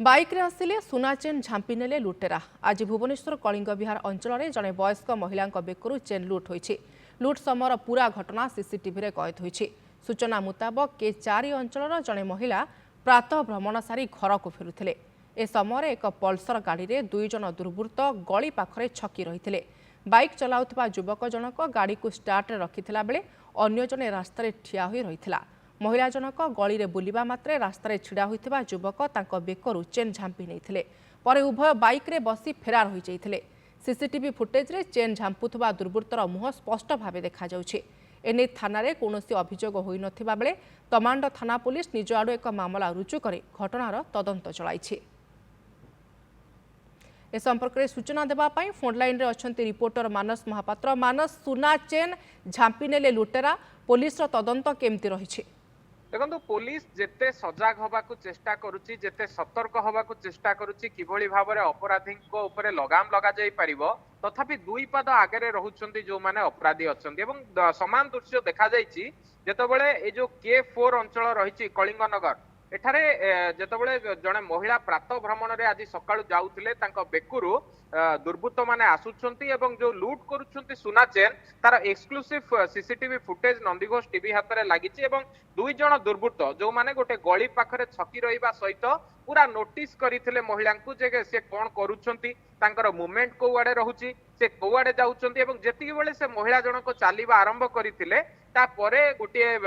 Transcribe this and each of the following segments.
Bike रे आसिले सुना chain झांपी नेले लुटेरा। आज भुवनेश्वर कलिंग विहार अंचल में जड़े वयस्क महिला बेकरू चेन लुट होइछि। लुट समयर पूरा घटना सीसीटीवी रे कैद होइछि। सूचना मुताबक के 4 अंचल जड़े महिला प्रातः भ्रमण सारी घर को फेरुथिले। ए समय एक पल्सर गाड़ी रे 2 जन दुर्बृत्त गली पाखरे छकी रहिथिले। बाइक चलाउथबा युवक जनक गाड़ी को स्टार्ट रखिथिला बेले अन्य जने रास्ता रे ठिया होई रहिथिला। महिला जनक गली रे बुलिबा मात्रे रास्ता रे छिड़ा होइथिबा युवक तांको बेकरू चेन झांपी नैथिले। परे उभय बाइक रे बसी फेरार होई जाइथिले। सीसीटीवी फुटेज रे चेन झांपुथबा दुर्बृत्तर मुह स्पष्ट भावे देखा जाउछि। एने थाना रे कोनोसी अभियोग होई नथिबा बेले तमांड थाना पुलिस निज आडु एक मामला रुजु करे घटनार तदंत चलाइछि। ए संपर्क में सूचना देवा फोन लाइन रे अछंती रिपोर्टर मानस महापात्र। मानस, सुना चेन झांपी नेले लुटेरा, पुलिस तदंत केमती रही? देखो पुलिस जिते सजग हवा चेष्टा करुच्ची, जिते सतर्क हवा चेष्टा करुच्ची किभली भाव में अपराधी लगाम लगा जाई परिबो, तथापि दुई पाद आगे रहुचंती जो माने अपराधी अछंती। एवं समान दृश्य देखा जायछि जेतेबेले ए जो K4 अंचल रही कलिंग नगर एठारे जेतेबेले जने महिला प्रातः भ्रमण रे आज सकाळु जाउथिले तांको बेकुरु दुर्बृत्त माने आसुछंती एवं जो लूट करूछंती सुना चेन तार exclusive CCTV footage Nandighosh TV हाथ में लागिछि। एवं 2 जन दुर्बृत्त जो माने गोटे गली पाखरे छकी रहिबा सहित पूरा नोटिस करिथिले महिला को जे से कोन करूछंती, तांकर मूवमेंट को आड़े रहुछि, से को आड़े जाउछंती। एवं जेतिकी बेले से महिला जनक चालिबा आरंभ करिथिले तापरे गोटे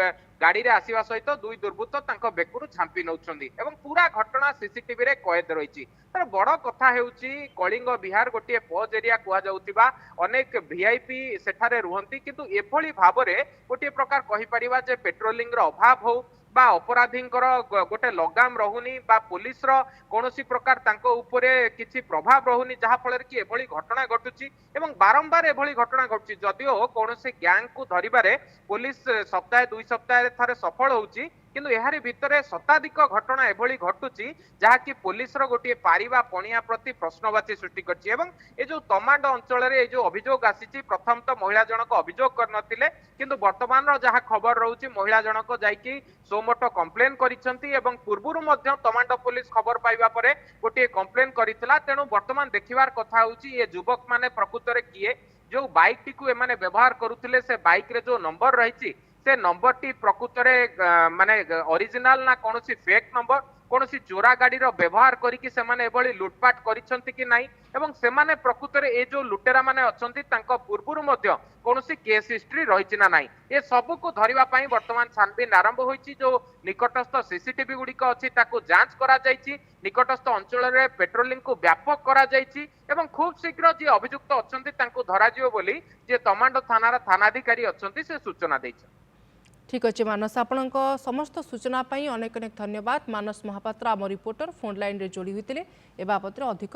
गाड़ी रे आसीबा सहित 2 दुर्बृत्त तांको बेकुरु झांपी नउछंती एवं पूरा घटना सीसीटीवी रे कैद रहिछि। तर बड़ कथा हेउछि कलिंग विहार गोटे पॉज एरिया कुआ जाउतिबा अनेक वीआईपी सेठारे रुहंती, किंतु एभली भाबरे गोटे प्रकार कहि परिबा जे पेट्रोलिंग रो अभाव हो बा अपराधींकर गोटे लगाम रहुनी बा पुलिस रो कोनोसी प्रकार तांको उपरे किछि प्रभाव रहुनी, जहा फल कि एभली घटना घटुची एवं बारंबार एभली घटना घटुची। जदिओ कोनोसी गैंग को धरिबारे पुलिस सप्ताह 2 सप्ताह थारे सफल होउची, किंतु एहारी भितरे शताधिक घटना एभली घटुची जहा कि पुलिस रो गोटे पारिबा पणिया प्रति प्रश्नवाची सृष्टि करछि। एवं ए जो तमांड अंचल रे ए जो अभियोग आसीची, प्रथम तो महिला जनक अभियोग कर नथिले, किंतु वर्तमान रो जहा खबर रहउची महिला जनक जाईकी सोमोटो कंप्लेन करिसंती एवं पूर्वरु मध्य तमांड पुलिस खबर पाइबा परे गोटे कंप्लेन करितला। तेनु वर्तमान देखिबार कथा होउची ए युवक माने प्रकृत रे किए, जो बाइक टी को एमाने व्यवहार करुथिले से बाइक रे जो नंबर रहिची से नंबर टी प्रकृत रे माने ओरिजिनल ना कोनोसी फेक नंबर, कोनोसी चोरा गाड़ी रो व्यवहार करिकि से माने एभली लुटपाट करिसंती कि नाही एवं से माने प्रकृत रे ए जो लुटेरा माने अछंती तांको पूर्वरु मध्य कोनोसी केस हिस्ट्री रहिछि ना नाही, ए सब को धरिबा पई वर्तमान छानबीन आरंभ होईछि। जो निकटस्थ सीसीटीवी गुडी को अछि ताको जांच करा जाईछि, निकटस्थ अंचल रे पेट्रोलिंग को व्यापक करा जाईछि एवं खूब शीघ्र जे अभियुक्त अछंती तांको धरा जियो बोली जे तमांड थानार थानाधिकारी अछंती से सूचना दैछि। ठीक अच्छे मानस, आपण समस्त सूचना अनेक अनेक धन्यवाद। मानस महापात्र आम रिपोर्टर फोन लाइन रे जोड़ी होते ए बाबद अधिक